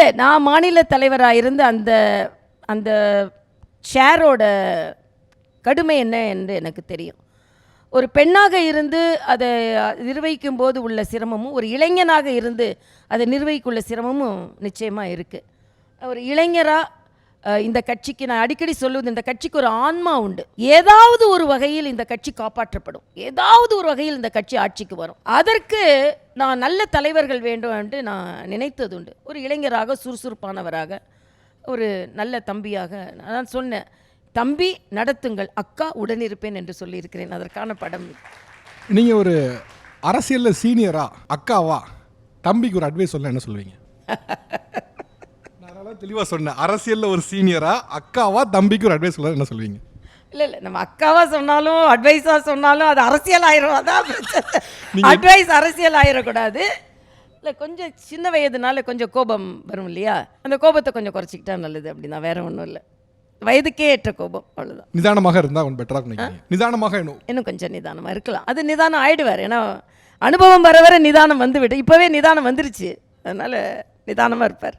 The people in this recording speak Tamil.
இல்லை, நான் மாநில தலைவராக இருந்து அந்த அந்த ஷேரோட கடுமை என்ன என்று எனக்கு தெரியும். ஒரு பெண்ணாக இருந்து அதை நிர்வகிக்கும் போது உள்ள சிரமமும், ஒரு இளைஞனாக இருந்து அதை நிர்வகிக்குள்ள சிரமமும் நிச்சயமாக இருக்குது. ஒரு இளைஞராக இந்த கட்சிக்கு நான் அடிக்கடி சொல்லுவது, இந்த கட்சிக்கு ஒரு ஆன்மா உண்டு. ஏதாவது ஒரு வகையில் இந்த கட்சி காப்பாற்றப்படும், ஏதாவது ஒரு வகையில் இந்த கட்சி ஆட்சிக்கு வரும். அதற்கு நான் நல்ல தலைவர்கள் வேண்டும் என்று நான் நினைத்தது உண்டு. ஒரு இளைஞராக, சுறுசுறுப்பானவராக, ஒரு நல்ல தம்பியாக நான் சொன்னேன், தம்பி நடத்துங்கள், அக்கா உடனிருப்பேன் என்று சொல்லியிருக்கிறேன். அதற்கான படம். நீங்கள் ஒரு அரசியலில் சீனியரா, அக்காவா, தம்பிக்கு ஒரு அட்வைஸ் சொல்ல என்ன சொல்லுவீங்க? நான் தெளிவாக சொன்னேன், அரசியலில் ஒரு சீனியரா, அக்காவா, தம்பிக்கு ஒரு அட்வைஸ் சொல்ல என்ன சொல்லுவீங்க? இல்லை, நம்ம அக்காவாக சொன்னாலும் அட்வைஸாக சொன்னாலும் அது அரசியல் ஆயிரும். அதான் அட்வைஸ் அரசியல் ஆயிடக்கூடாது. இல்லை, கொஞ்சம் சின்ன வயதுனால கொஞ்சம் கோபம் வரும் இல்லையா, அந்த கோபத்தை கொஞ்சம் குறைச்சிக்கிட்டா நல்லது. அப்படின்னா வேற ஒன்றும் இல்லை, வயதுக்கே ஏற்ற கோபம், அவ்வளோதான். நிதானமாக இருந்தால் கொஞ்சம் பெட்டராக நினைக்கிறீங்க? நிதானமாக இன்னும் கொஞ்சம் நிதானமாக இருக்கலாம். அது நிதானம் ஆயிடுவார். ஏன்னா அனுபவம் வர வர நிதானம் வந்துவிட்டு, இப்போவே நிதானம் வந்துருச்சு. அதனால் நிதானமாக இருப்பார்.